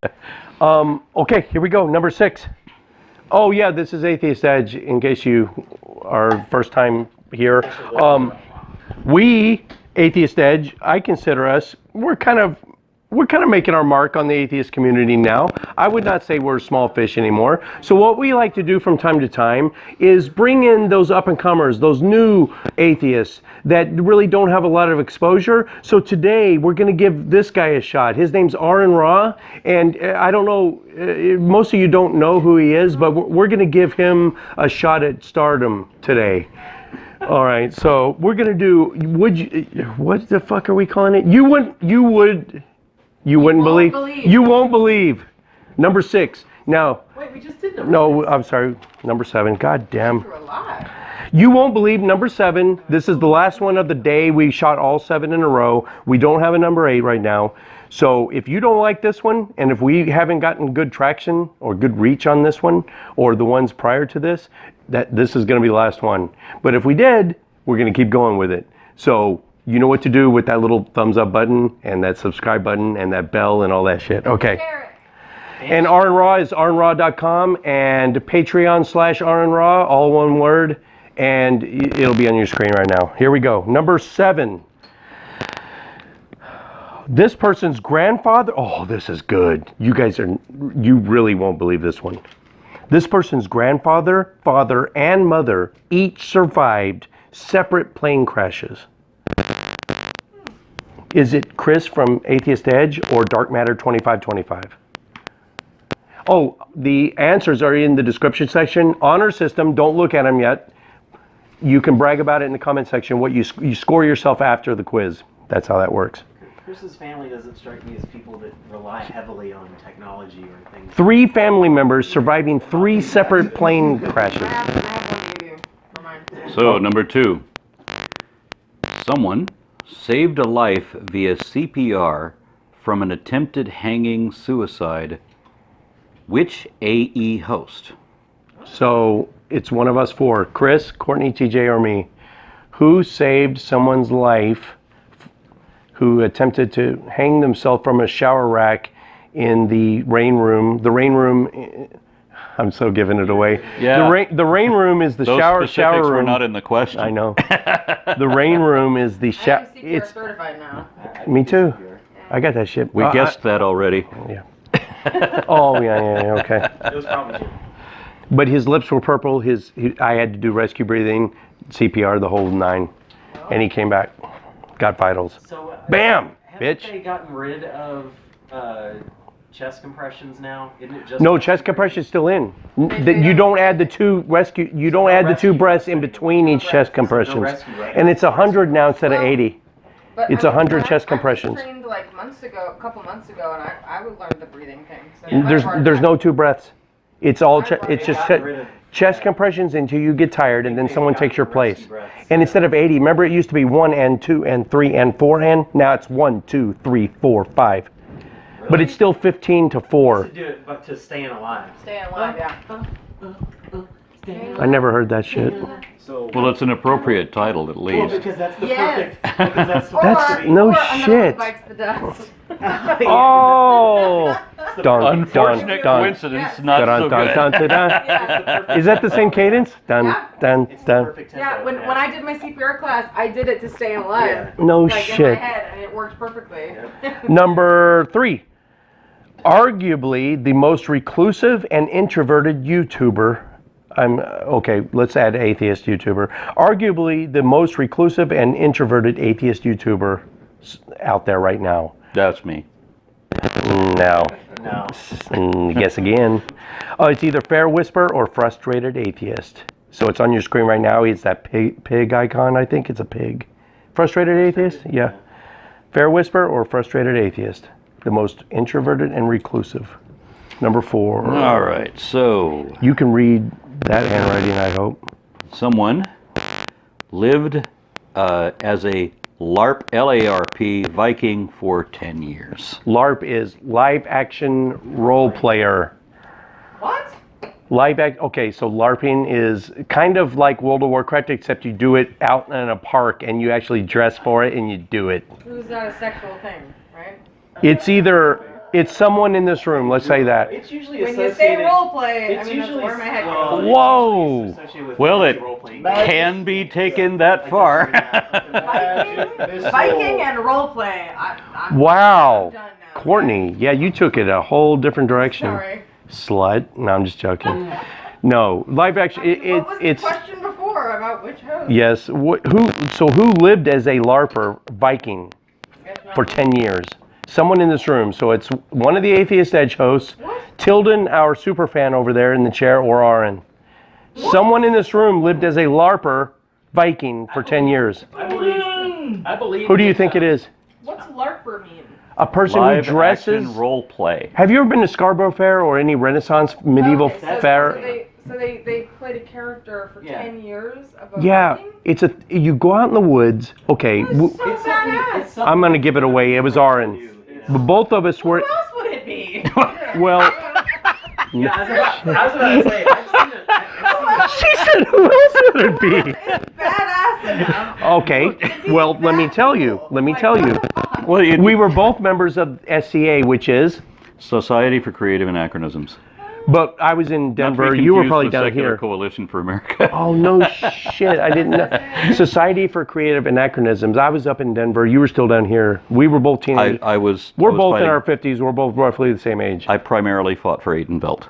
Okay, here we go. Number 6. Oh yeah, this is Atheist Edge. In case you are first time here, we Atheist Edge. I consider us. We're kind of making our mark on the atheist community now. I would not say we're small fish anymore. So what we like to do from time to time is bring in those up and comers, those new atheists that really don't have a lot of exposure. So today we're going to give this guy a shot. His name's Aron Ra, and I don't know, most of you don't know who he is, but we're going to give him a shot at stardom today. All right, so we're going to do, what the fuck are we calling it? You wouldn't believe. You won't believe. Number 6. Now. Wait, we just did number 6. No, I'm sorry. Number 7. God damn. You won't believe number 7. This is the last one of the day. We shot all 7 in a row. We don't have a number 8 right now. So if you don't like this one, and if we haven't gotten good traction or good reach on this one, or the ones prior to this, this is going to be the last one. But if we did, we're going to keep going with it. So you know what to do with that little thumbs up button and that subscribe button and that bell and all that shit. Okay. And Aron Ra is aronra.com and Patreon/Aron Ra, all one word. And it'll be on your screen right now. Here we go. Number 7. This person's grandfather. Oh, this is good. You really won't believe this one. This person's grandfather, father, and mother each survived separate plane crashes. Is it Chris from Atheist Edge or Dark Matter 2525? Oh, the answers are in the description section. Honor system, don't look at them yet. You can brag about it in the comment section. What you score yourself after the quiz. That's how that works. Chris's family doesn't strike me as people that rely heavily on technology or things. 3 family members surviving 3 separate plane crashes. So, number 2. Someone saved a life via CPR from an attempted hanging suicide. Which AE host? So it's one of us 4. Chris, Courtney, TJ, or me. Who saved someone's life who attempted to hang themselves from a shower rack in the rain room? The rain room, I'm so giving it away. Yeah. The rain room is the shower room. Were not in the question. I know. The rain room is the shower. It's certified now. Me too. I got that shit. We guessed that already. Yeah. Oh yeah, okay. It was probably you. But his lips were purple. I had to do rescue breathing, CPR, the whole 9, and he came back, got vitals. So, bam, haven't bitch. they gotten rid of chest compressions now? Isn't it just No, chest compression's still in. You don't add the 2 rescue. You don't add the 2 breaths in between each chest compressions, and it's 100 now instead of 80. It's 100 chest compressions. I trained like a couple months ago, and I would learn the breathing thing. So There's no 2 breaths. It's all it's just chest compressions until you get tired, and then someone takes your place. And instead of 80, remember it used to be 1 and 2 and 3 and 4 and now it's 1, 2, 3, 4, 5. Really? But it's still 15 to 4. To do it, but to staying alive. Staying alive, yeah. I never heard that shit. So, well, it's an appropriate title at least. Well, because that's the Yes. perfect. Because That's no shit. Bites the dust. Oh, Unfortunate coincidence, not so good. Is that the same cadence? Dun, Yeah. dun, It's the dun. perfect tempo. Yeah, when I did my CPR class, I did it to stay alive. Yeah. No Like in my shit. head, and it worked perfectly. Number 3. Arguably the most reclusive and introverted YouTuber. Okay, let's add atheist YouTuber. Arguably the most reclusive and introverted atheist YouTuber out there right now. That's me. No. No. Guess again. It's either Fair Whisper or Frustrated Atheist. So it's on your screen right now. It's that pig icon. I think it's a pig. Frustrated Atheist? Yeah. Fair Whisper or Frustrated Atheist. The most introverted and reclusive. Number 4. All right, so You can read that handwriting, I hope. someone lived as a LARP, LARP Viking for 10 years. LARP is live action role player. What? Okay, so LARPing is kind of like World of Warcraft, except you do it out in a park and you actually dress for it and you do it. It was not a sexual thing, right? It's either It's someone in this room. Let's say that. It's usually When you associated. say role play, It's I mean, that's usually where my head well, goes. it's Whoa. usually associated with Well, fantasy it role-playing. can be taken that far. Viking and role play. I'm Wow. done now. Courtney, yeah, you took it a whole different direction. Sorry. Slut. No, I'm just joking. No, live action. What was the It's question before about which host? yes. Who lived as a LARPer Viking for 10 years? Someone in this room. So it's one of the Atheist Edge hosts, Tilden, our super fan over there in the chair, or Aron. Someone in this room lived as a LARPer Viking for 10 years. I believe. Who do you think it is? What's LARPer mean? A person Live who dresses. action role play. Have you ever been to Scarborough Fair or any Renaissance medieval Okay, so fair? they played a character for 10 years of a Yeah, Viking? you go out in the woods. Okay, It was so badass. I'm gonna give it away. It was Aron. But both of us were. Who else would it be? Well, Yeah, I was about to say. I've seen it. she said, "Who else would it be?" It's badass enough. Okay, well, let me tell you. Let me tell you. Well, We were both members of SCA, which is. Society for Creative Anachronisms. But I was in Not to be Denver. You were confused probably with down Secular here. Coalition for America. Oh no shit! I didn't know. Society for Creative Anachronisms. I was up in Denver. You were still down here. We were both teenagers. I was. We're I was both fighting, in our 50s. We're both roughly the same age. I primarily fought for Adenvelt.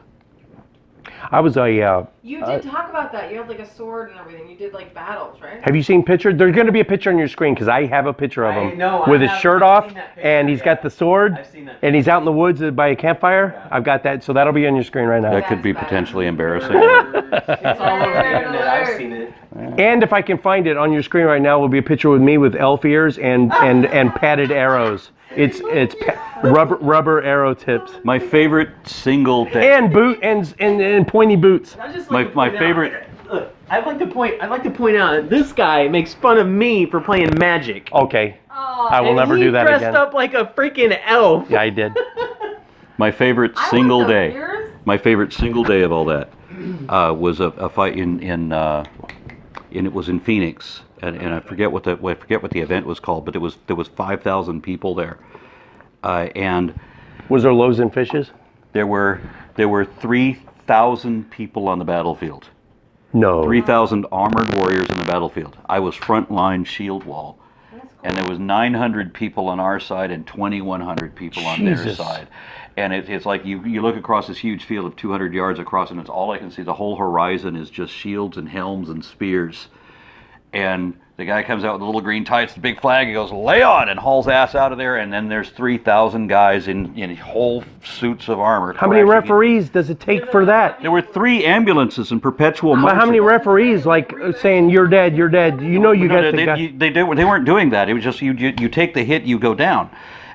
I was a. You did talk about that. You had like a sword and everything. You did like battles, right? Have you seen pictures? There's going to be a picture on your screen because I have a picture of him know, with his shirt off, seen that picture, and he's got the sword, I've seen that and he's out in the woods by a campfire. I've got that, so that'll be on your screen right now. That could be bad. potentially embarrassing. It's all over the internet. I've seen it. And if I can find it on your screen right now, will be a picture with me with elf ears and padded arrows. It's rubber arrow tips My favorite single day. and pointy boots. I just My- like to my point favorite- Out, look, I'd like to point out that this guy makes fun of me for playing magic. Okay, Oh, I will And never he do that dressed again. up like a freaking elf. Yeah, I did. My favorite I want single those day. ears. My favorite single day of all that was a fight in it was in Phoenix, and I forget what the event was called, but there was 5,000 people there, and Was there loaves and fishes? there were 3,000 people on the battlefield. No. 3,000 armored warriors in the battlefield. I was frontline shield wall, and there was 900 people on our side and 2,100 people on their Jesus. side. And it's like you look across this huge field of 200 yards across, and it's all I can see. The whole horizon is just shields and helms and spears. And the guy comes out with the little green tights, the big flag. He goes, "Lay on!" and hauls ass out of there. And then there's 3,000 guys in whole suits of armor. How many crashing in. referees does it take for that? There were 3 ambulances in perpetual motion. But how many referees saying you're dead, you're dead? You know you No, got the guy. they weren't doing that. It was just you take the hit, you go down.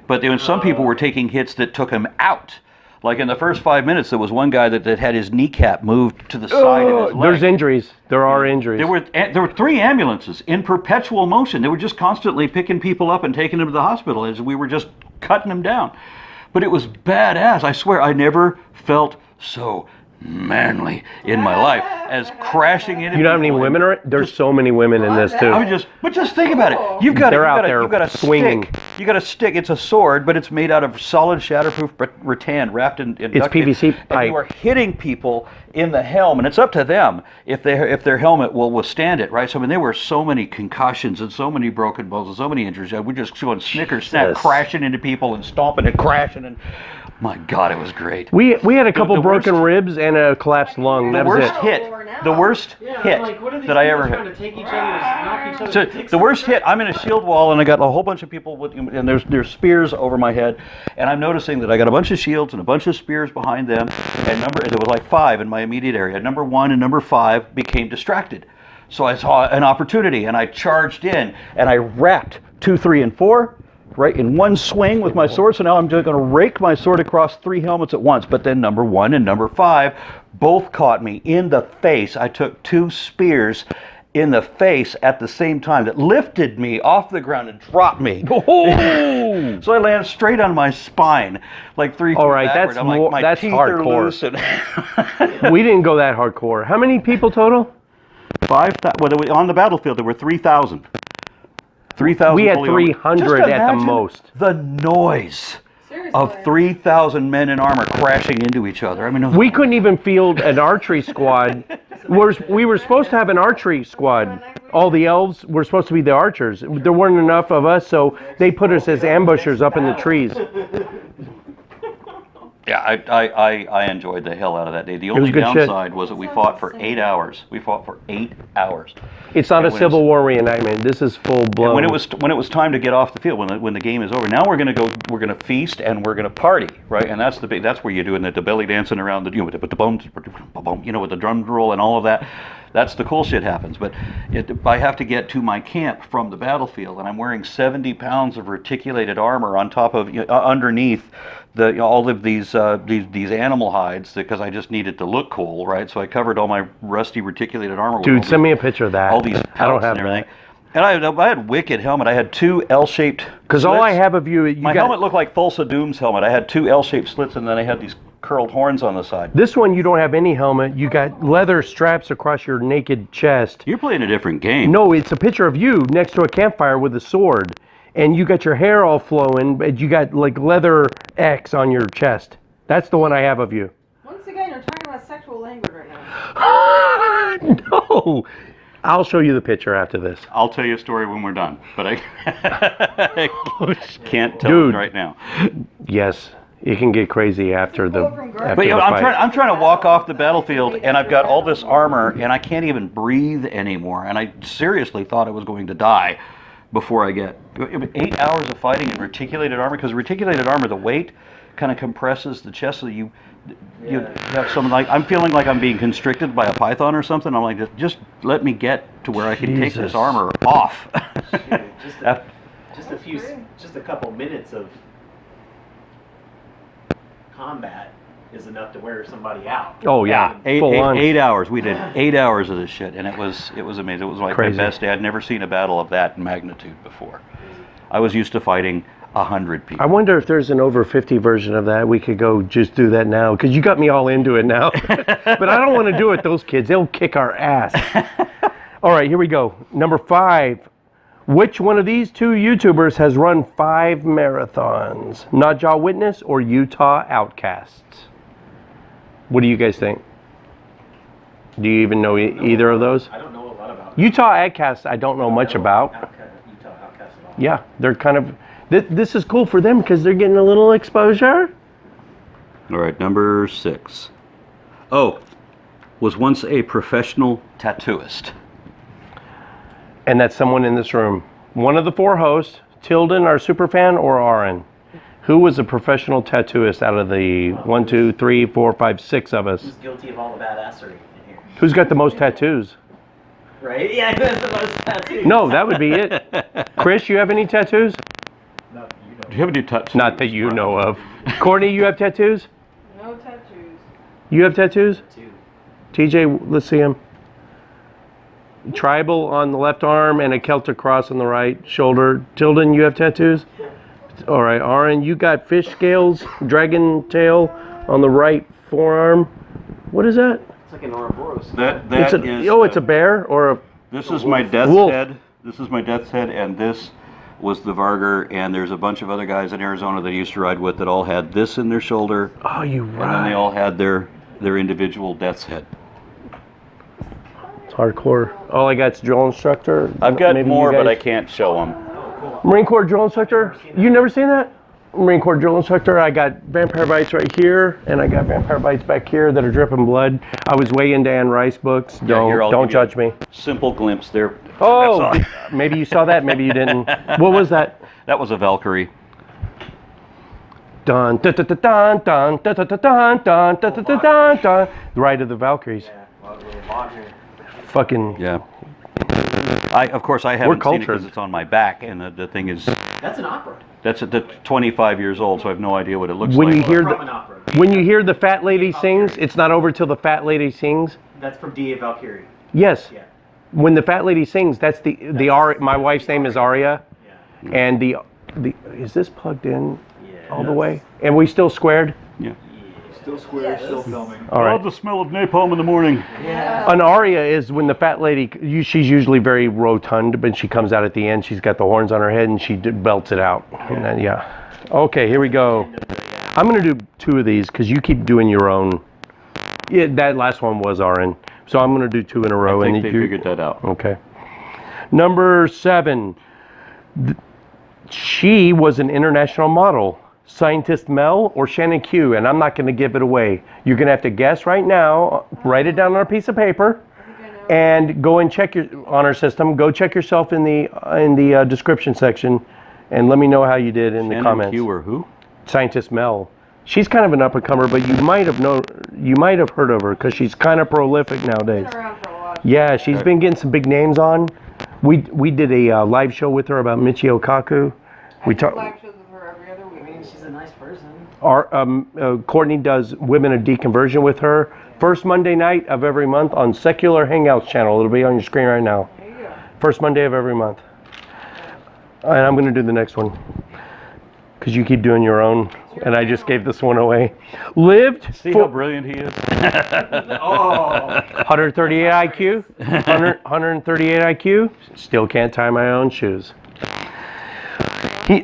But there was some people were taking hits that took him out. Like in the first 5 minutes, there was one guy that had his kneecap moved to the side of his leg. There's injuries. There are injuries. There were 3 ambulances in perpetual motion. They were just constantly picking people up and taking them to the hospital as we were just cutting them down. But it was badass. I swear, I never felt so manly in my life as crashing into. You know how many people and- women are? There's so many women in this I would too. but just think about it. You've got They're out there you've got a swinging. stick. You got a stick. It's a sword, but it's made out of solid shatterproof rattan wrapped in It's duct tape. PVC And pipe. you are hitting people in the helm, and it's up to them if their helmet will withstand it, right? So I mean, there were so many concussions and so many broken bones and so many injuries. We just going snicker snap, Jesus. crashing into people and stomping and crashing, and my God, it was great. We had a couple the broken worst- ribs and a collapsed lung. The That was worst it. hit, the worst hit that I ever trying hit. to take each other's, knock each other's So dicks the out? worst hit, I'm in a shield wall, and I got a whole bunch of people and there's spears over my head, and I'm noticing that I got a bunch of shields and a bunch of spears behind them, and there was like 5 in my immediate area. Number 1 and number 5 became distracted, so I saw an opportunity, and I charged in, and I wrapped 2, 3, and 4. Right in one swing with my sword, so now I'm just going to rake my sword across 3 helmets at once. But then number 1 and number 5 both caught me in the face. I took 2 spears in the face at the same time that lifted me off the ground and dropped me. Oh! So I landed straight on my spine, like 3 feet All right, backward. that's I'm like, more- my that's teeth are hardcore. loose and We didn't go that hardcore. How many people total? 5,000. Well, on the battlefield there were 3,000. 3,000. We had fully armed. 300 Just at the imagine most. The noise Seriously. of 3,000 men in armor crashing into each other. I mean, We couldn't even field an archery squad. We were supposed to have an archery squad. All the elves were supposed to be the archers. There weren't enough of us, so they put us as ambushers up in the trees. yeah, I enjoyed the hell out of that day. The only good shit. downside was that we fought for 8 hours. We fought for 8 hours. It's not a And when Civil War reenactment. This is full blown. When it was time to get off the field, when the game is over, now we're gonna feast and we're gonna party, right? And that's where you do the belly dancing around with the bones, with the drum roll and all of that. That's the cool shit happens. But I have to get to my camp from the battlefield, and I'm wearing 70 pounds of reticulated armor on top of underneath all of these animal hides because I just needed to look cool, right? So I covered all my rusty reticulated armor. Dude, send me a picture of that. All these I don't pelts have and everything. And I had wicked helmet. I had 2 L-shaped. Because all I have of you, My helmet looked like Thulsa Doom's helmet. I had 2 L-shaped slits, and then I had these curled horns on the side. This one, you don't have any helmet. You got leather straps across your naked chest. You're playing a different game. No, it's a picture of you next to a campfire with a sword. And you got your hair all flowing, but you got like leather X on your chest. That's the one I have of you. Once again, you're talking about sexual language right now. No! I'll show you the picture after this. I'll tell you a story when we're done, but I can't tell Dude. it right now. Yes, it can get crazy after the after But the fight. I'm trying to walk off the battlefield, and I've got all this armor, and I can't even breathe anymore. And I seriously thought I was going to die before I get 8 hours of fighting in reticulated armor. Because reticulated armor, the weight kind of compresses the chest, so you have some I'm feeling like I'm being constricted by a python or something. I'm like, just let me get to where I can take this armor off. Just a couple minutes of combat is enough to wear somebody out. Oh yeah, full on. 8 hours. We did 8 hours of this shit, and it was amazing. It was like Crazy. my best day. I'd never seen a battle of that magnitude before. I was used to fighting 100 people. I wonder if there's an over 50 version of that. We could go just do that now, because you got me all into it now. But I don't want to do it. Those kids, they'll kick our ass. All right, here we go. Number 5. Which one of these 2 YouTubers has run 5 marathons? Not Jaw Witness or Utah Outcasts? What do you guys think? Do you even know either of those? I don't know a lot about Utah Outcasts, I don't know much about. Utah Outcasts at all. Yeah, they're kind of... This is cool for them because they're getting a little exposure. All right, number 6. Oh, was once a professional tattooist. And that's someone in this room. One of the 4 hosts, Tilden, our super fan, or Aron. Who was a professional tattooist out of the 1, 2, 3, 4, 5, 6 of us? Who's guilty of all the badassery in here? Who's got the most tattoos? Right? Yeah, that's the most tattoos. No, that would be it. Chris, you have any tattoos? No, you know. Do you have any tattoos? Not that you know of. Courtney, you have tattoos? No tattoos. You have tattoos? 2. TJ, let's see him. Tribal on the left arm and a Celtic cross on the right shoulder. Tilden, you have tattoos? All right, Aron, you got fish scales, dragon tail on the right forearm. What is that? It's like an Ouroboros. It's a bear or a... This is my death's Wolf. head. This is my death's head, and this was the Varger, and there's a bunch of other guys in Arizona that I used to ride with that all had this in their shoulder, Oh, you and then they right. all had their individual death's head. It's hardcore. All I got is drill instructor. I've got Maybe you more, but I guys- can't show them. Marine Corps drill instructor. You never seen that? Marine Corps drill instructor. I got vampire bites right here, and I got vampire bites back here that are dripping blood. I was way into Anne Rice books. here, I'll Don't give you judge me. Simple glimpse there. Oh, That's maybe you saw that. Maybe you didn't. What was that? that was a Valkyrie. Dun dun dun dun dun dun dun dun dun dun dun dun dun dun dun. The Ride of the Valkyries. Yeah, well, we're launching. Fucking. Yeah. Of course, I haven't seen it because it's on my back, and the thing is, That's an opera. that's 25 years old, so I have no idea what it looks When like. you hear From an opera. when you hear the fat lady sings, it's not over till the fat lady sings. That's from D.A. Valkyrie. Yes. Yeah. When the fat lady sings, that's the Aria. My wife's name is Aria, Yeah. and the is this plugged in Yeah. all the way? And we still squared. Yeah. Still square, still filming. All right. Love the smell of napalm in the morning. Yeah. An aria is when the fat lady, she's usually very rotund, but she comes out at the end. She's got the horns on her head and she belts it out. And then, yeah. Okay, here we go. I'm going to do 2 of these because you keep doing your own. Yeah, that last one was Aron. So I'm going to do 2 in a row. I think and they figured that out. Okay. Number 7. She was an international model. Scientist Mel or Shannon Q, and I'm not going to give it away. You're going to have to guess right now. Write it down on a piece of paper, and go and check your honor system. Go check yourself in the description section, and let me know how you did in the comments. Q or who? Scientist Mel. She's kind of an up-and-comer, but you might have heard of her because she's kind of prolific nowadays. Been around for a while. Yeah, she's been getting some big names on. We did a live show with her about Michio Kaku. I do live shows with her every other week. I mean, she's a nice person. Courtney does Women of Deconversion with her. First Monday night of every month on Secular Hangouts channel. It'll be on your screen right now. There you go. First Monday of every month. And I'm going to do the next one. Because you keep doing your own. And I just gave this one away. Lived. See how brilliant he is? 138 IQ. 138 IQ. Still can't tie my own shoes.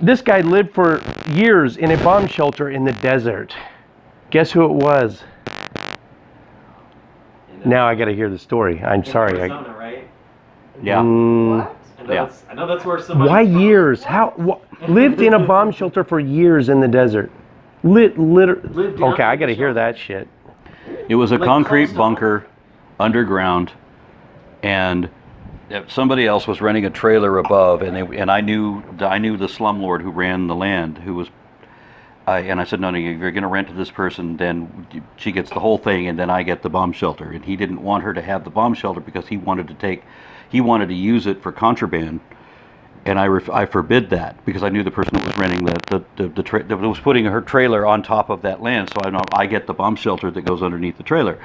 This guy lived for years in a bomb shelter in the desert. Guess who it was? Now I got to hear the story. I'm sorry. Arizona, right? Yeah. What? I know that's where somebody. Why years? Lived in a bomb shelter for years in the desert. Lived Okay, I got to down hear that shit. It was a Like concrete closed off? bunker underground, and somebody else was renting a trailer above, and I knew the slumlord who ran the land, who was. And I said, no, if you're going to rent to this person, then she gets the whole thing, and then I get the bomb shelter. And he didn't want her to have the bomb shelter because he wanted to use it for contraband, and I forbid that because I knew the person that was renting that was putting her trailer on top of that land. So I get the bomb shelter that goes underneath the trailer.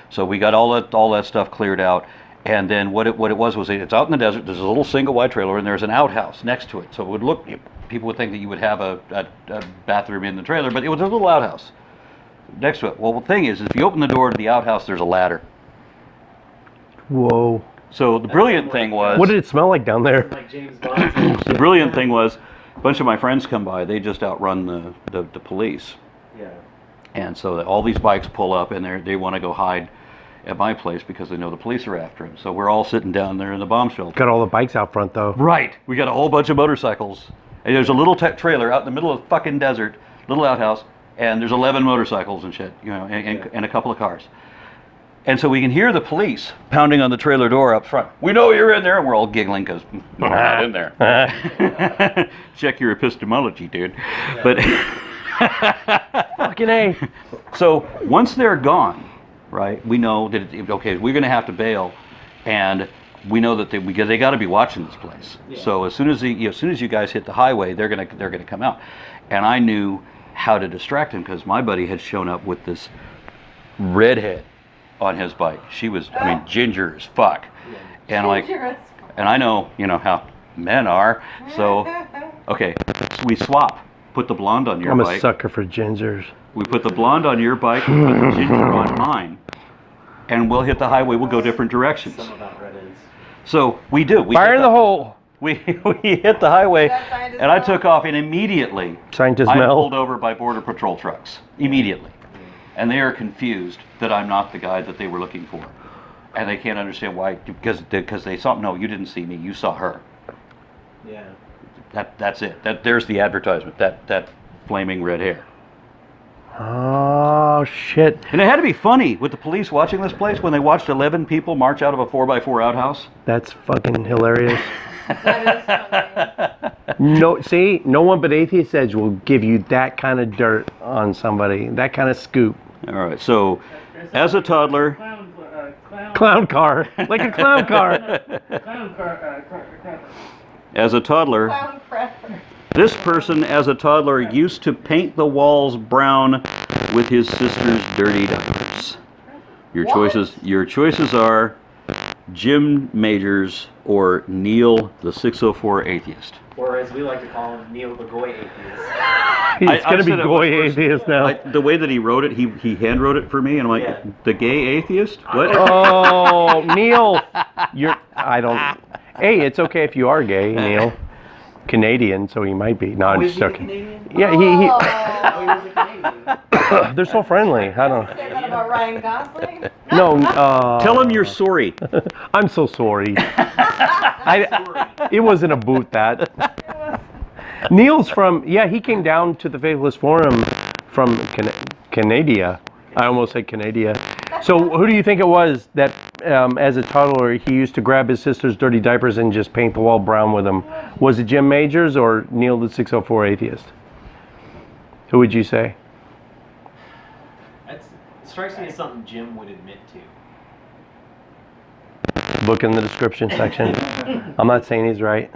So we got all that stuff cleared out. And then what it was it's out in the desert. There's a little single wide trailer, and there's an outhouse next to it. So it would look, people would think that you would have a bathroom in the trailer, but it was a little outhouse next to it. Well, the thing is, if you open the door to the outhouse, there's a ladder. Whoa. So the brilliant thing was, What did it smell like down there? Like James Bond. the brilliant thing was, a bunch of my friends come by. They just outrun the police, Yeah. and so all these bikes pull up, and they want to go hide at my place because they know the police are after him. So we're all sitting down there in the bomb shelter. Got all the bikes out front though. Right. We got a whole bunch of motorcycles. And there's a little trailer out in the middle of the fucking desert, little outhouse, and there's 11 motorcycles and shit, and a couple of cars. And so we can hear the police pounding on the trailer door up front. We know you're in there, and we're all giggling because we're not in there. Check your epistemology, dude. But Fucking A. so once they're gone, right? We know that okay, we're going to have to bail, and we know that they got to be watching this place. Yeah. So as soon as you guys hit the highway, they're gonna come out, and I knew how to distract him because my buddy had shown up with this redhead on his bike. She was, I mean, ginger as fuck, and I know how men are. So okay, we swap. Put the blonde on your I'm bike. a sucker for gingers. We put the blonde on your bike, we put the ginger on mine, and we'll hit the highway. We'll go different directions. Some about redheads. So we do. We Fire hit in the hole. We hit the highway, That scientist and I Mel? took off, and immediately Scientist I'm Mel. pulled over by Border Patrol trucks. Immediately. And they are confused that I'm not the guy that they were looking for. And they can't understand why, because they saw, no, you didn't see me, you saw her. Yeah. That's it. There's the advertisement, that flaming red hair. Oh shit. And it had to be funny with the police watching this place when they watched 11 people march out of a 4x4 outhouse. That's fucking hilarious. That is funny. No one but Atheist Edge will give you that kind of dirt on somebody, that kind of scoop. All right, so as a toddler, Clown car, like a clown car. as a toddler, Clown crapper. this person as a toddler used to paint the walls brown with his sister's dirty diapers. Your choices are Jim Majors or Neil the 604 Atheist. Or as we like to call him, Neil the Goy Atheist. It's I gonna be said it Goy was first- Atheist now. The way that he wrote it, he hand wrote it for me, and I'm like, Yeah. the gay atheist? What? Oh, Neil, I don't. Hey, it's okay if you are gay, Neil. Canadian, so he might be. No, I'm is just he a joking. Canadian? Yeah, Oh, he was a Canadian. they're so friendly. I don't. Say that about Ryan Gosling? No, Tell him you're sorry. I'm so sorry. It wasn't a boot that. Neil's from, he came down to the Faithless Forum from Canada. I almost said Canada. So who do you think it was that as a toddler he used to grab his sister's dirty diapers and just paint the wall brown with them? Was it Jim Majors or Neil the 604 Atheist? Who would you say? It strikes me as something Jim would admit to. Look in the description section. I'm not saying he's right.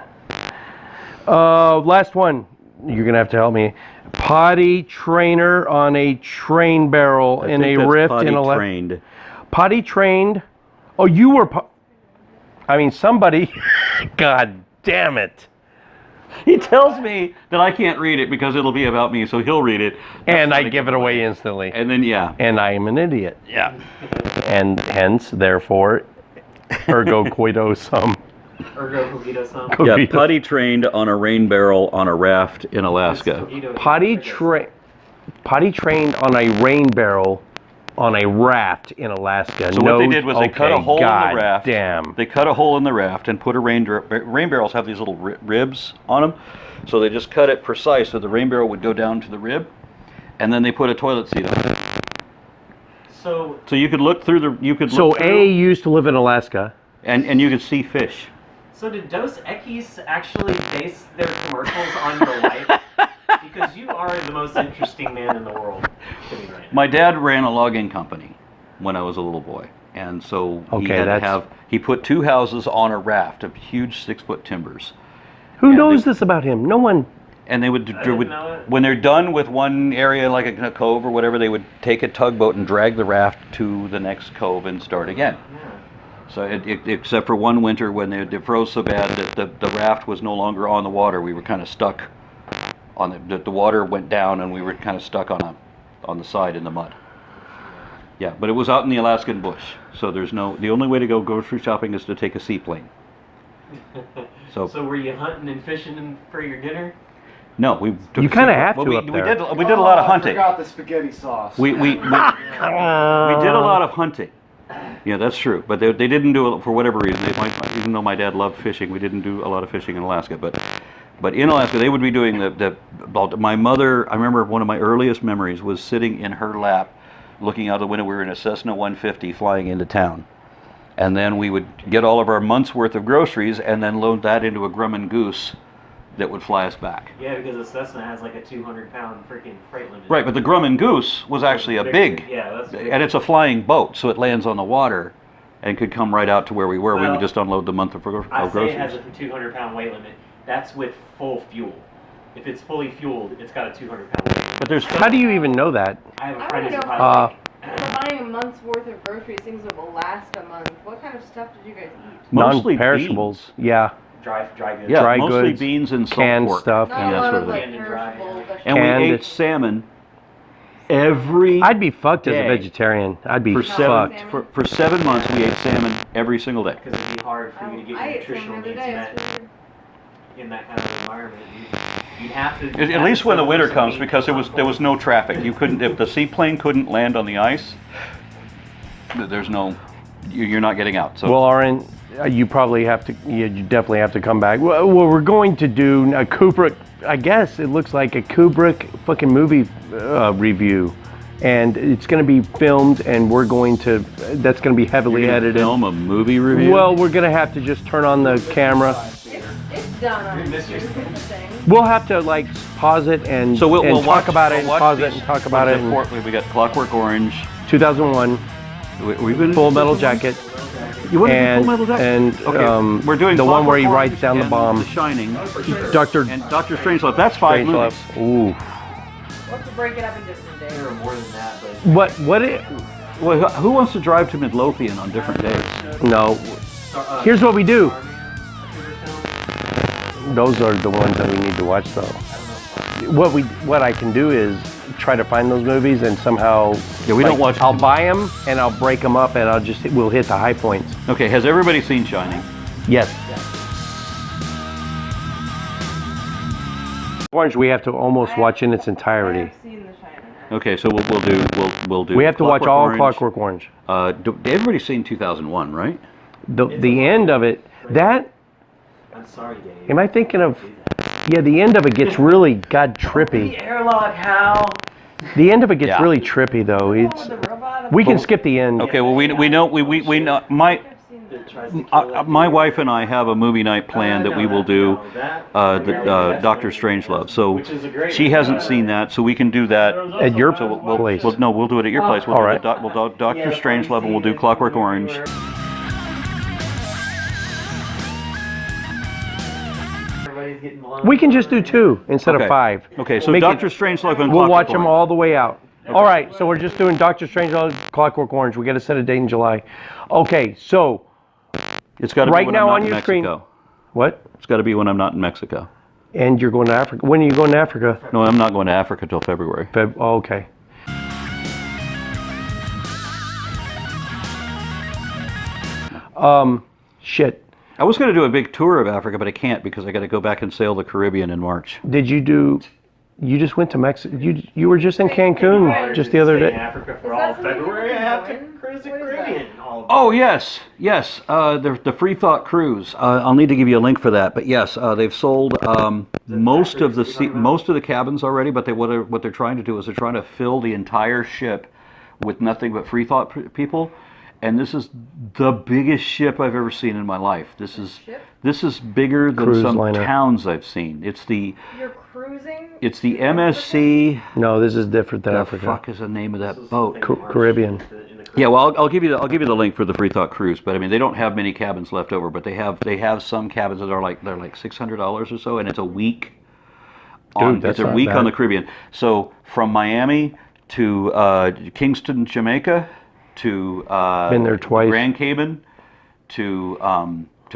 Last one. You're going to have to help me. Potty trainer on a train barrel in a rift in a... Potty-trained. Potty-trained? Oh, you were... somebody... God damn it. He tells me that I can't read it because it'll be about me, so he'll read it. And I give it away instantly. And then, And I am an idiot. Yeah. And hence, therefore, ergo coitus sum. Ergo cogito sum. Yeah, potty-trained on a rain barrel on a raft in Alaska. Potty-trained on a rain barrel on a raft in Alaska. So what they did was they cut a hole in the raft. Damn. They cut a hole in the raft and put a rain barrels have these little ribs on them. So they just cut it precise so the rain barrel would go down to the rib, and then they put a toilet seat on it. So you could look through the A used to live in Alaska. and you could see fish. So did Dos Equis actually base their commercials on your life? Because you are the most interesting man in the world to me right now. My dad ran a logging company when I was a little boy, and so he put 2 houses on a raft of huge 6-foot timbers. Who knows this about him? No one. And they would when they're done with one area, like a cove or whatever, they would take a tugboat and drag the raft to the next cove and start again. So except for one winter when they froze so bad that the raft was no longer on the water, we were kind of stuck on the water went down and we were kind of stuck on the side in the mud. Yeah, but it was out in the Alaskan bush, so the only way to go grocery shopping is to take a seaplane. So were you hunting and fishing for your dinner? No, we took You kind of have to up there. We did a lot of hunting. I forgot the spaghetti sauce. We did a lot of hunting. Yeah, that's true. But they didn't do it for whatever reason. Even though my dad loved fishing, we didn't do a lot of fishing in Alaska. But in Alaska, they would be doing my mother, I remember one of my earliest memories was sitting in her lap, looking out the window. We were in a Cessna 150 flying into town. And then we would get all of our month's worth of groceries and then load that into a Grumman Goose that would fly us back. Yeah, because a Cessna has like a 200-pound freaking freight limit. Right, but the Grumman Goose was actually a big, and it's a flying boat, so it lands on the water and could come right out to where we were. We would just unload the month of groceries. I say it has a 200-pound weight limit. That's with full fuel. If it's fully fueled, it's got a 200-pound weight limit. But there's How do you even know that? I have a I friend don't who's a know. pilot. For buying a month's worth of groceries, things that will last a month. What kind of stuff did you guys eat? mostly Non-perishables. Yeah. Dry goods. Yeah, Dry mostly goods, beans and salt canned pork. stuff. Not and a that lot sort of of like thing. perishable vegetables. And Canned. we ate salmon every I'd be fucked as a day. vegetarian. I'd be for fucked. for 7 months. We ate salmon every single day. Because it'd be hard for you to get I your ate some nutritional the other needs day. met It's weird. in that kind of environment. You'd have to. At least when the winter comes, because there was no traffic. You couldn't, if the seaplane couldn't land on the ice, there's no, you're not getting out. So Well, Aron, you probably have to. You definitely have to come back. Well, we're going to do a Kubrick. I guess it looks like a Kubrick fucking movie review, and it's going to be filmed, and we're going to. That's going to be heavily edited. film a movie review. Well, we're going to have to just turn on the camera. It's done on thing. We'll have to like pause it and so we'll talk watch, about it we'll and watch pause these- it and talk about it. We got Clockwork Orange. 2001, We've been Full Metal Jacket, You want to do and Full Metal Jacket? and Okay, we're doing the one where he Clockwork writes down the Orange bomb. and The Shining, Doctor and Doctor Strangelove. That's 5 movies. Strangelove. Ooh. We'll have to break it up in different days. There are more than that, but Well, who wants to drive to Midlothian on different days? No. Here's what we do. Those are the ones that we need to watch, though. What I can do is try to find those movies and somehow. Yeah, we don't watch. I'll buy them and I'll break them up and we'll hit the high points. Okay, has everybody seen Shining? Yes. Orange, we have to almost watch in its I entirety. have seen The Shining. Okay, so we'll do. We have to watch Clockwork all Orange. Clockwork Orange. Everybody's seen 2001, right? The end of it, that, I'm sorry, Dave. am I thinking of, yeah, the end of it gets really, God, trippy. The airlock, Hal. The end of it gets Yeah. really trippy, though. It's, The robot. we can skip the end. Okay, well we know we know That tries to kill my wife and I have a movie night planned that we will do, Doctor Strangelove. So she hasn't seen that, so we can do that. At your So place. we'll do it at your place. We'll All do right. we'll do Doctor Strangelove and we'll do Clockwork Orange. Everybody's getting blown. We can just do 2 instead Okay. of 5. Okay, so Make it- Doctor Strangelove and We'll Clockwork watch them Orange. all the way out. All right, so we're just doing Doctor Strange, Clockwork Orange. We got to set a date in July. Okay, so It's got to right be when now I'm not on in your screen- Mexico. what? It's got to be when I'm not in Mexico. And you're going to Africa. When are you going to Africa? No, I'm not going to Africa till February. Oh, okay. Shit. I was going to do a big tour of Africa, but I can't because I got to go back and sail the Caribbean in March. Did you do? You just went to Mexico. You were just in Cancun just the other Stay in day. Africa for Is all that of something February. you I can have to join? cruise the What is Caribbean. All of Oh yes. The Free Thought Cruise. I'll need to give you a link for that. But yes, they've sold most of the cabins already. But what they're trying to do is they're trying to fill the entire ship with nothing but Free Thought people. And this is the biggest ship I've ever seen in my life. This is bigger than Cruise some liner. towns I've seen. It's the You're cruising. the to MSC. No, this is different than The Africa. fuck is the name of that This is boat? something March Caribbean. in the Caribbean. Yeah, well, I'll give you the link for the Free Thought Cruise. But I mean, they don't have many cabins left over. But they have some cabins that are like $600 or so, and it's a week. Dude, It's that's a not week bad. on the Caribbean. So from Miami to Kingston, Jamaica, to Been there twice. Grand Cayman, to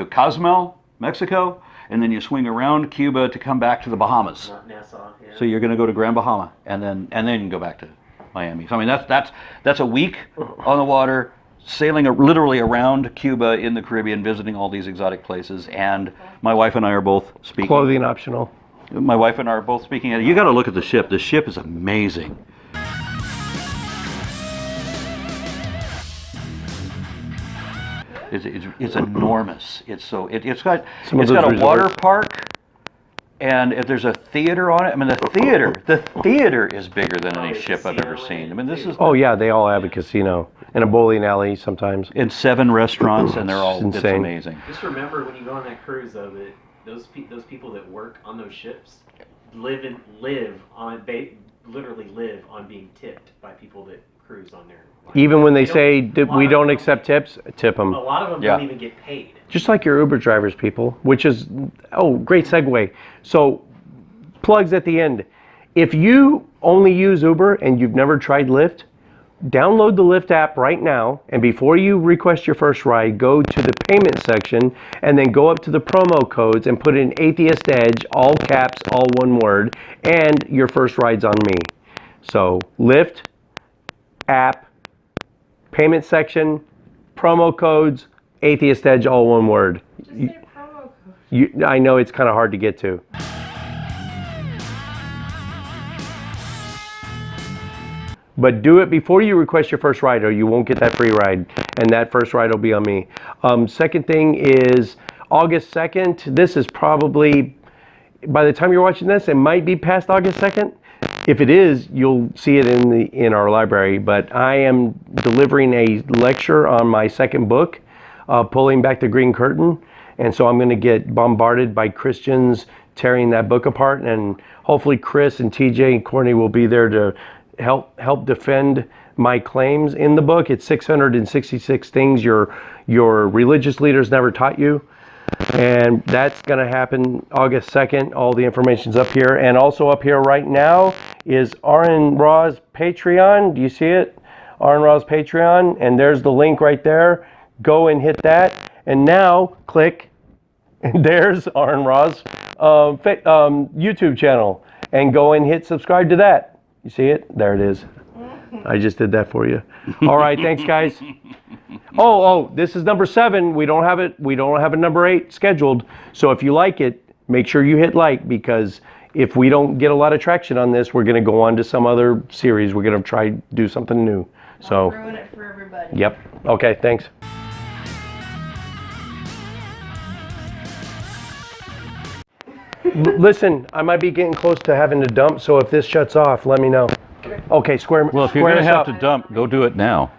Cozumel, Mexico, and then you swing around Cuba to come back to the Bahamas. Not Nassau. Yeah. So you're going to go to Grand Bahama, and then you can go back to Miami. So I mean that's a week on the water, sailing literally around Cuba in the Caribbean, visiting all these exotic places. And my wife and I are both speaking. Clothing optional. My wife and I are both speaking. You got to look at the ship. The ship is amazing. It's enormous. It's got Some of it's got those a water resorts. park, and if there's a theater on it. I mean, the theater is bigger than any ship I've ever seen. I mean, this is Oh yeah, they all have a casino and a bowling alley sometimes. in 7 restaurants, and they're all It's it's insane. amazing. Just remember when you go on that cruise, though, that those people that work on those ships literally live on being tipped by people that cruise on there. Even when they don't- say a lot we of don't them- accept tips, tip them. A lot of them Yeah. don't even get paid. Just like your Uber drivers, people, which is, great segue. So, plugs at the end. If you only use Uber and you've never tried Lyft, download the Lyft app right now, and before you request your first ride, go to the payment section, and then go up to the promo codes and put in Atheist Edge, all caps, all one word, and your first ride's on me. So, Lyft, app, payment section, promo codes, Atheist Edge, all one word. Just say promo code. I know it's kind of hard to get to. But do it before you request your first ride, or you won't get that free ride, and that first ride will be on me. Second thing is August 2nd. This is probably, by the time you're watching this, it might be past August 2nd. If it is, you'll see it in our library. But I am delivering a lecture on my second book, Pulling Back the Green Curtain. And so I'm going to get bombarded by Christians tearing that book apart. And hopefully Chris and TJ and Courtney will be there to help defend my claims in the book. It's 666 things your religious leaders never taught you. And that's going to happen August 2nd. All the information's up here. And also up here right now is Aron Ra's Patreon. Do you see it? Aron Ra's Patreon. And there's the link right there. Go and hit that. And now click. And there's Aron Ra's YouTube channel. And go and hit subscribe to that. You see it? There it is. I just did that for you. All right. Thanks, guys. Oh, this is number 7. We don't have it. We don't have a number 8 scheduled. So if you like it, make sure you hit like, because If we don't get a lot of traction on this, we're going to go on to some other series. We're going to try do something new. So, Ruin it for everybody. yep. Okay, thanks. Listen, I might be getting close to having to dump, so if this shuts off, let me know. Okay, square. Well, if you're square going to us have up. to dump, go do it now.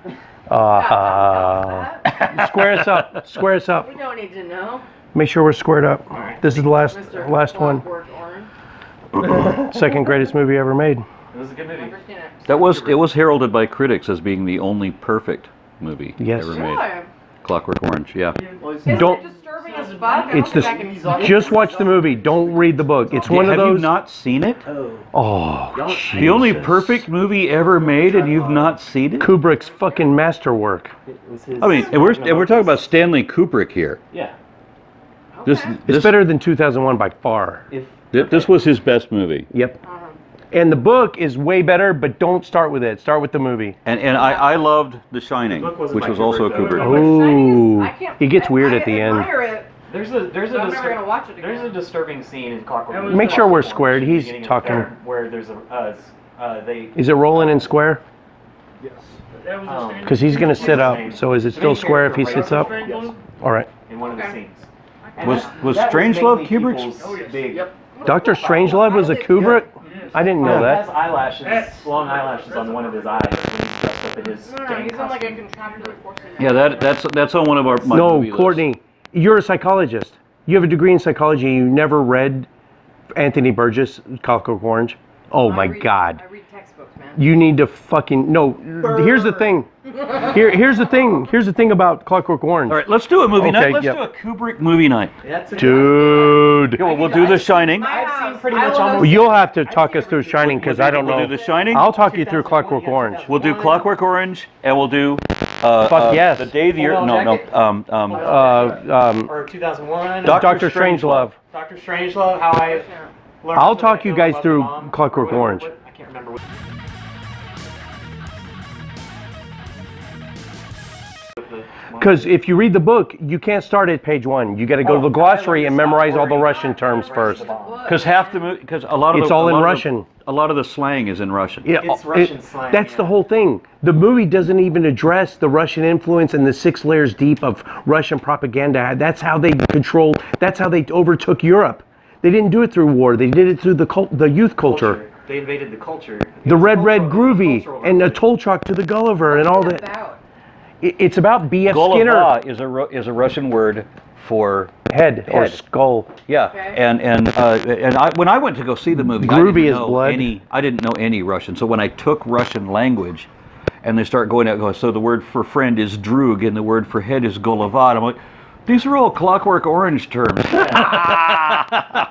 Square us up. Square us up. We don't need to know. Make sure we're squared up. This is the last Mr. one. Clockwork Orange. Second greatest movie ever made. It was a good movie. Never seen it. It was heralded by critics as being the only perfect movie Yes. ever made. Really? Clockwork Orange, yeah. Isn't Don't- it disturbing as fuck? I It's don't the. think I can- Just watch the movie. Don't read the book. It's one of Have those. you not seen it? Oh, The only Jesus. perfect movie ever made, and you've not seen it? Kubrick's fucking masterwork. It was his. I mean, and we're talking about Stanley Kubrick here. Yeah. This Okay. It's this, better than 2001 by far. If this was his best movie. Yep. And the book is way better, but don't start with it. Start with the movie. And I loved The Shining, The book wasn't which by was also a Kubrick, though. Kubrick. Ooh. I can't- It gets weird I at the end. admire it, there's but a I'm never gonna watch it again. there's a disturbing scene in Clockwork. Make sure we're Orange, squared. He's beginning of the talking. film, where there's they. Is it rolling in square? Yes. Because he's going to sit up. So is it still square if he sits up? Yes. All right. In one of the Okay. scenes. Was That Strangelove mainly Kubrick's? people's big. Dr. Strangelove was a Kubrick? I didn't know He has that. eyelashes, long eyelashes on one of his eyes when he's dressed up in his No, gang he's in like a costume. contractory force. Yeah, that's on one of my No, movie lists. Courtney, you're a psychologist. You have a degree in psychology. You never read Anthony Burgess' Clockwork Orange? Oh my God. I read textbooks, man. You need to fucking no. Here's the thing. Here's the thing. Here's the thing about Clockwork Orange. All right, let's do a movie Okay, night. Let's yep. do a Kubrick movie night. That's a Dude. Yeah, we'll do The Shining. I've seen pretty I much will almost. Well, you'll have to talk us through Shining because I don't We'll know. do The Shining. I'll talk you through Clockwork Orange. We'll do Clockwork Orange, and we'll do. Fuck yes. The day the year. Full No, Metal no. Or 2001. Dr. Strangelove. Dr. Strangelove. How I. learned I'll to talk you know guys about through the bomb, Clockwork or whatever. Orange. I can't remember what. Because if you read the book, you can't start at page 1. You got to go to the glossary and memorize all the Russian terms first. Because half the movie, because a lot of It's the, all a in lot of the- Russian. a lot of the slang is in Russian. Yeah, It's Russian slang, That's the yeah. whole thing. The movie doesn't even address the Russian influence and the 6 layers deep of Russian propaganda. That's how they controlled. That's how they overtook Europe. They didn't do it through war. They did it through the youth culture. They invaded the culture. The Red Cultural- Groovy cultural and the revolution. Tolchok to the Gulliver and all that. About. It's about B.F. Skinner. Golova is a Russian word for Head or Head. skull. yeah. Okay. And when I went to go see the movie, Groovy as blood. I didn't know any Russian. So when I took Russian language, and they start going out, so the word for friend is drug, and the word for head is golova. I'm like, these are all Clockwork Orange terms.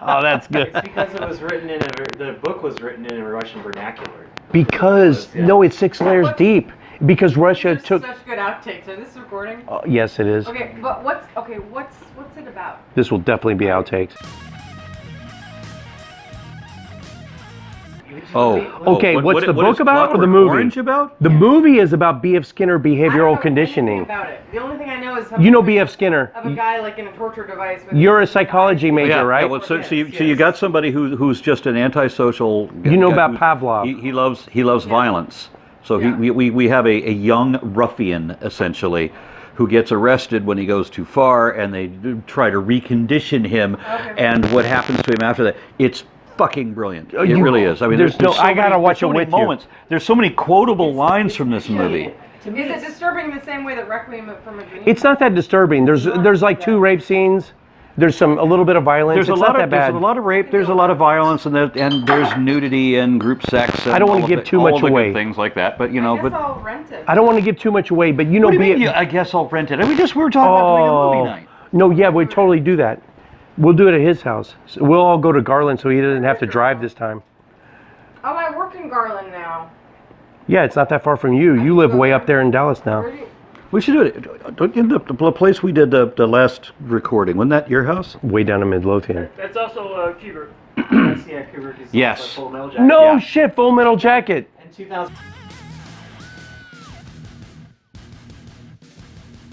Oh, that's good. It's because it was written in the book was written in a Russian vernacular. Because Yeah. no, it's 6 layers deep. Because Russia There's took. such good outtakes. Is this recording? Yes, it is. Okay, but what's it about? This will definitely be outtakes. Okay, what's the book is about or the Clockwork movie? Orange about? The movie is about B.F. Skinner I don't know behavioral anything conditioning. about it. The only thing I know is You know B.F. Skinner. of a guy like in a torture device. With You're a psychology major, Yeah, right? yeah, well, so you got somebody who's just an antisocial. You know guy about who's- Pavlov. He loves violence. So Yeah. we have a young ruffian essentially, who gets arrested when he goes too far, and they try to recondition him. Okay. And what happens to him after that? It's fucking brilliant. It You- really is. I mean, there's no- I gotta many- watch there's so it many with you. moments. There's so many quotable lines from this movie. To me, Is it it's- disturbing the same way that Requiem from a Dream? It's not that disturbing. There's like 2 rape scenes. There's a little bit of violence. There's It's a not lot that of bad. there's a lot of rape. There's a lot of violence, and there's nudity and group sex. And I don't wanna all of give the- too all much the good away. Things like that, but you I know, guess but I'll rent it. I don't want to give too much away, but you know, what do you mean? B- I guess I'll rent it. We were talking about doing a movie night. No, yeah, we'd totally do that. We'll do it at his house. So we'll all go to Garland so he doesn't have to drive this time. Oh, I work in Garland now. Yeah, it's not that far from you. You live way up there in Dallas now. Where do you- We should do it. Don't you know the place we did the last recording? Wasn't that your house? Way down in Midlothian. That's also Kubrick. Yeah, Kubrick is Yes. like Full Metal Jacket. No Yeah. shit, Full Metal Jacket. And 2000.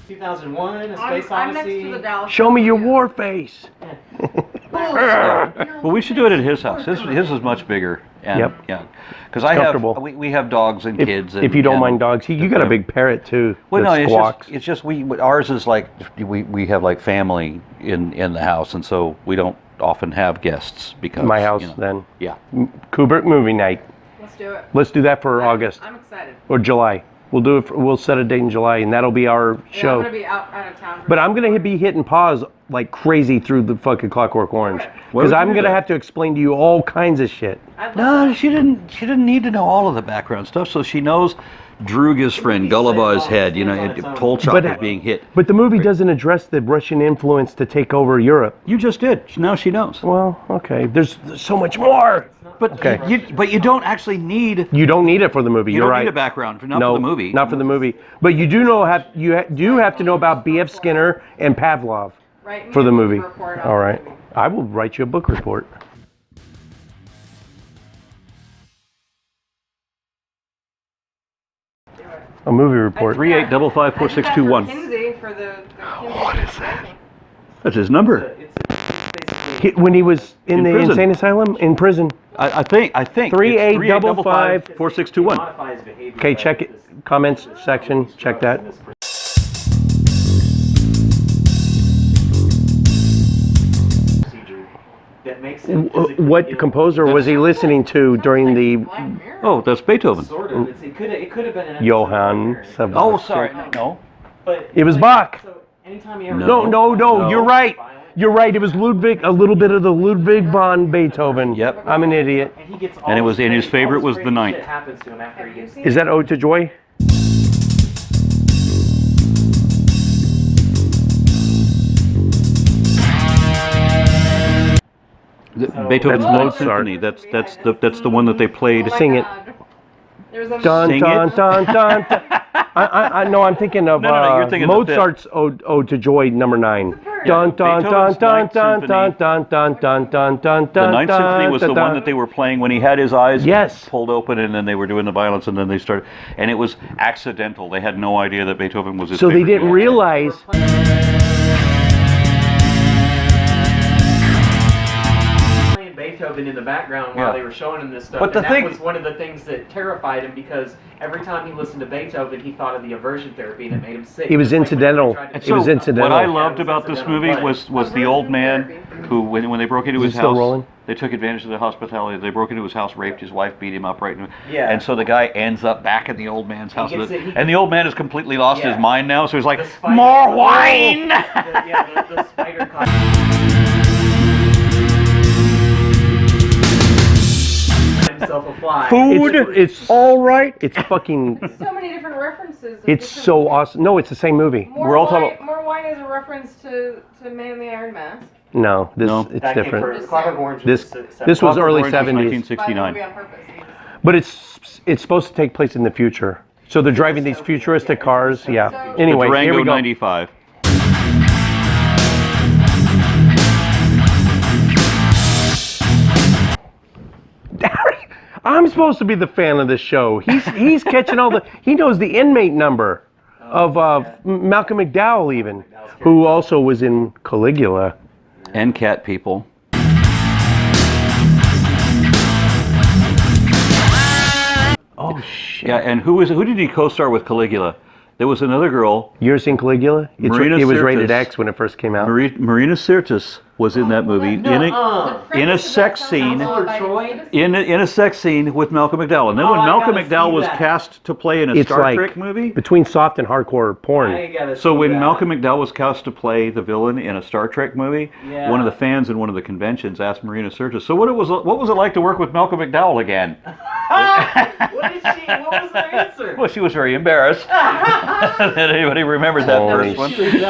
2001, A Space I'm next Odyssey. to the Dallas. Show me your war face. But Well, we should do it at his house. His is much bigger. And, Yep. Yeah. Because I have comfortable. we have dogs and kids. If you don't and- mind dogs, you got a big parrot too. Well, that no, squawks. it's just ours is like we have like family in the house, and so we don't often have guests because My house you know, then. Yeah. Kubrick movie night. Let's do it. Let's do that for August I'm excited. or July. We'll do it. We'll set a date in July, and that'll be our Yeah, I'm show. gonna be out of town. But I'm gonna be hitting pause like crazy through the fucking Clockwork Orange, Okay. Why because would you I'm do gonna that? have to explain to you all kinds of shit. I'd love No, that. she didn't need to know all of the background stuff. So she knows Druga's friend Gulliver's head. You know, Polchak But- is being hit. But the movie doesn't address the Russian influence to take over Europe. You just did. Now she knows. Well, okay. There's so much more. But Okay. you don't actually need. You don't need it for the movie. You You're don't right. need a background for no, the movie. Not for the movie. But you do know do have to know about B.F. Skinner and Pavlov Write me for a the book movie. report on All the right. movie. I will write you a book report. A movie report. 38554621. Kinsey for the what is that? That's his number. It's basically When he was in the prison. insane asylum, in prison. I think. 38554621. modifies behavior. Okay, check it. Comments section. Check that. Procedure that makes it What composer was he listening to during the Black Mirror. Oh, that's Beethoven. Sort of. It could have been an episode Johann of Sebastian? Oh, sorry. No. But It was like, Bach. So anytime you ever No, you're right. You're right. It was Ludwig, a little bit of the Ludwig von Beethoven. Yep. I'm an idiot. And he gets all And it this was- and his crazy- all favorite this was the crazy ninth. shit happens to him after he gets. Is that Ode to Joy? Beethoven's That's Ninth Mozart. Symphony. That's the one that they played. Oh my Sing it. God. There's a Dun Sing dun it. dun dun. dun. I no, I'm thinking of No, you're thinking of the Mozart's Ode to Joy number 9. parody. Dun dun dun Beethoven's dun Ninth dun Symphony. dun dun dun dun dun dun The dun. Ninth Symphony was the one that they were playing when he had his eyes Yes. pulled open, and then they were doing the violence, and then they started, and it was accidental. They had no idea that Beethoven was his So they favorite didn't guy. realize. Playing Beethoven in the background while Yeah. they were showing him this stuff. But the and thing- that was one of the things that terrified him because every time he listened to Beethoven, he thought of the aversion therapy and it made him sick. It was Just like when they incidental. tried to And It was so incidental. What I Yeah, loved it was about this incidental, movie but- was the old man who, when they broke into Is it his still house, rolling? they took advantage of the hospitality. They broke into his house, raped his wife, beat him up right. Yeah. And so the guy ends up back in the old man's house, gets it- he- and the old man has completely lost Yeah. his mind now. So he's like, The spider- more wine. the spider caught himself a fly. Food. It's all right. It's fucking. so many different references. of It's different so movies. awesome. No, it's the same movie. More We're all wine, talking More wine is a reference to Man in the Iron Mask. No, this No. it's That came different. first. Clockwork Orange was This the se- this was seventh. early Orange was 70s. By the 1969. movie on purpose. But it's supposed to take place in the future. So they're driving these futuristic cars. Yeah. So- Anyway, the here Durango we go. 95. I'm supposed to be the fan of this show. He's catching all the. He knows the inmate number of Malcolm McDowell even, who also was in Caligula. And cat people. Oh shit! Yeah, and who did he co-star with Caligula? There was another girl, You ever seen Caligula? Marina It was Sirtis. rated X when it first came out. Marina Sirtis was in that movie in a sex scene. Troy? In a sex scene with Malcolm McDowell. And then when I Malcolm gotta McDowell see was that. cast to play in a It's Star like Trek movie. between soft and hardcore porn. I gotta So see when that. Malcolm McDowell was cast to play the villain in a Star Trek movie, Yeah. one of the fans in one of the conventions asked Marina Sirtis, "So what was it like to work with Malcolm McDowell again?" What was her answer? Well, she was very embarrassed that anybody remembered that Holy first one. shit.